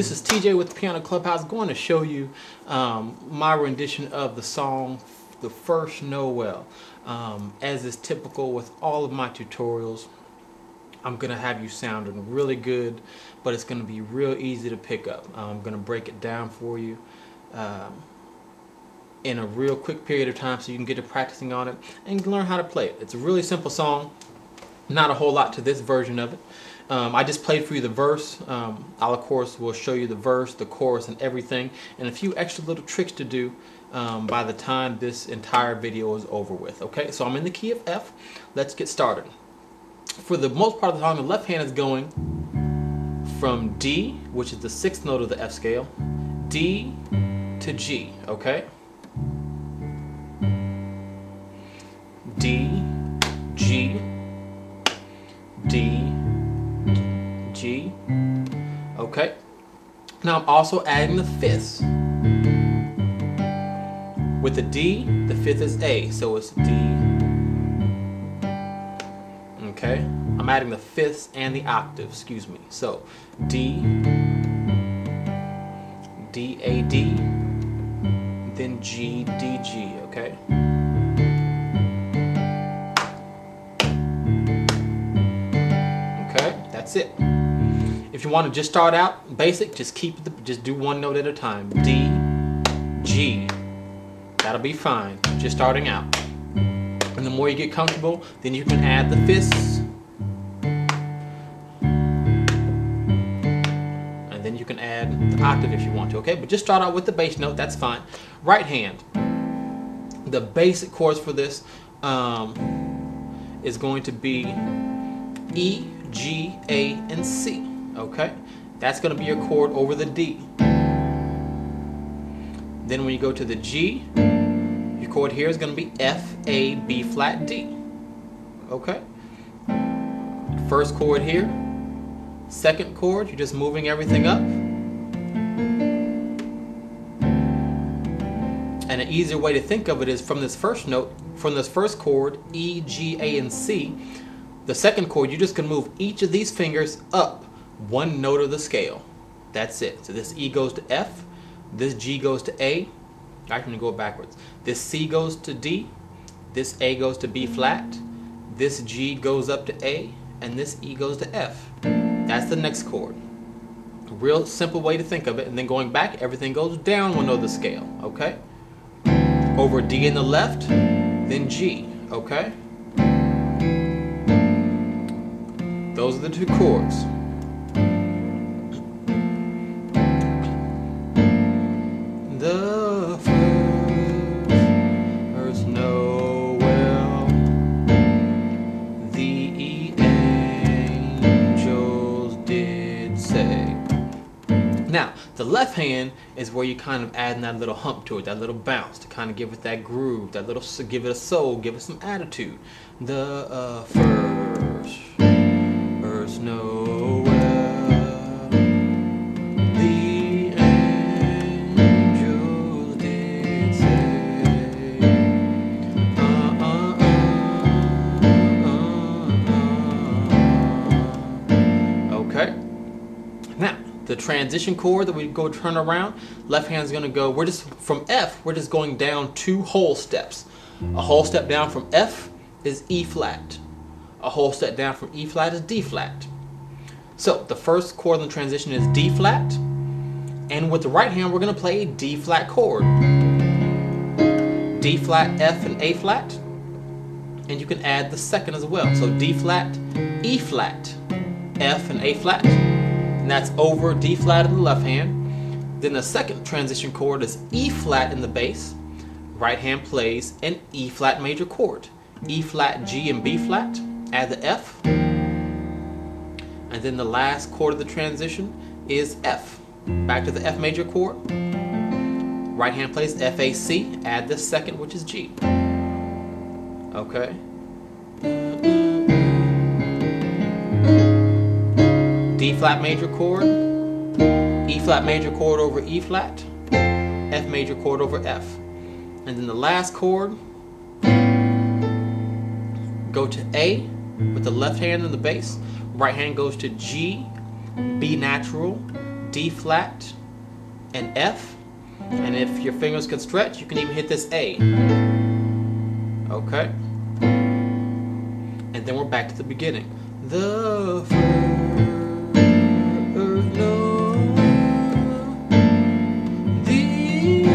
This is TJ with Piano Clubhouse, going to show you my rendition of the song The First Noel. As is typical with all of my tutorials, I'm going to have you sounding really good, but it's going to be real easy to pick up. I'm going to break it down for you in a real quick period of time so you can get to practicing on it and learn how to play it. It's a really simple song, not a whole lot to this version of it. I just played for you the verse. I'll of course will show you the verse, the chorus, and everything, and a few extra little tricks to do by the time this entire video is over with. Okay, so I'm in the key of F. Let's get started. For the most part of the song, the left hand is going from D, which is the 6th note of the F scale, D to G. Okay, D, G, D, G. Okay. Now I'm also adding the fifths. With the D, the fifth is A, so it's D. Okay. I'm adding the fifths and the octave, excuse me. So D, D, A, D, then G, D, G. Okay. Okay, that's it. If you want to just start out basic, just just do one note at a time. D, G. That'll be fine. Just starting out. And the more you get comfortable, then you can add the fifths. And then you can add the octave if you want to, okay? But just start out with the bass note, that's fine. Right hand. The basic chords for this is going to be E, G, A, and C. Okay, that's going to be your chord over the D. Then when you go to the G, your chord here is going to be F, A, B flat, D. Okay, first chord here, second chord, you're just moving everything up. And an easier way to think of it is from this first note, from this first chord, E, G, A, and C, the second chord, you're just going to move each of these fingers up one note of the scale. That's it. So this E goes to F, this G goes to A. I'm going to go backwards. This C goes to D, this A goes to B flat, this G goes up to A, and this E goes to F. That's the next chord. A real simple way to think of it. And then going back, everything goes down one note of the scale. Okay? Over D in the left, then G. Okay? Those are the two chords. The first Noel, the angels did say. Now, the left hand is where you kind of add that little hump to it, that little bounce, to kind of give it that groove, that little, give it a soul, give it some attitude. The first Noel, the angels did say. Okay. Now, the transition chord that we go turn around, left hand's going to go, we're just, from F, we're just going down 2 whole steps. A whole step down from F is E flat. A whole step down from E flat is D flat. So the first chord in the transition is D flat, and with the right hand we're going to play a D flat chord. D flat, F, and A flat, and you can add the second as well. So D flat, E flat, F, and A flat, and that's over D flat in the left hand. Then the second transition chord is E flat in the bass. Right hand plays an E flat major chord. E flat, G, and B flat. Add the F, and then the last chord of the transition is F. Back to the F major chord. Right hand plays F, A, C. Add the second, which is G. Okay. D flat major chord, E flat major chord over E flat, F major chord over F. And then the last chord, go to A with the left hand in the bass, right hand goes to G, B natural, D flat, and F. And if your fingers can stretch, you can even hit this A. Okay? And then we're back to the beginning. The first Noel, the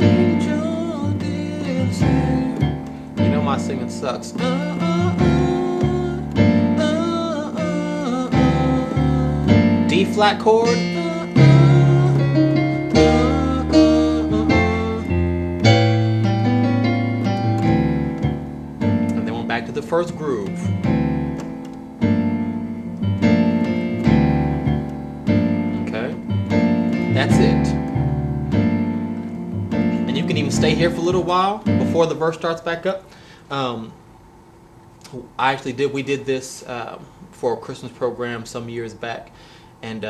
angel did sing. You know my singing sucks. D flat chord. And then we're back to the first groove. Okay, that's it. And you can even stay here for a little while before the verse starts back up. We did this for a Christmas program some years back, and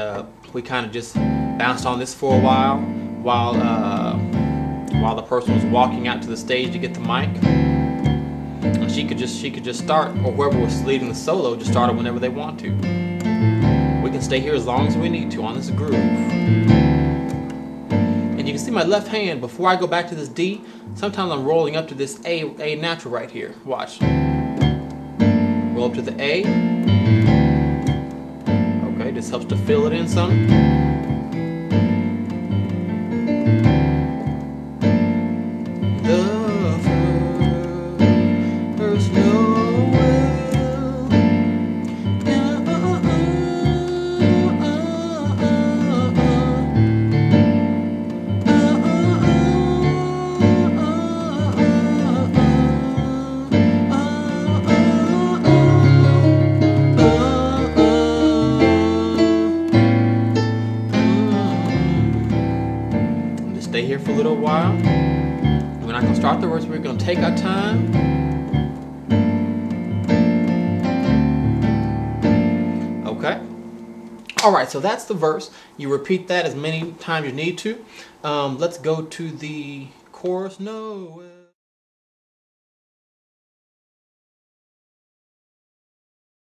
we kind of just bounced on this for a while the person was walking out to the stage to get the mic, and she could just start, or whoever was leading the solo just started whenever they want to. We can stay here as long as we need to on this groove. And you can see my left hand, before I go back to this D, sometimes I'm rolling up to this A natural right here. Watch. Roll up to the A. Okay, this helps to fill it in some. The first Noel. Stay here for a little while. We're not going to start the verse, we're going to take our time. Okay. Alright, so that's the verse. You repeat that as many times as you need to. Let's go to the chorus. Noel.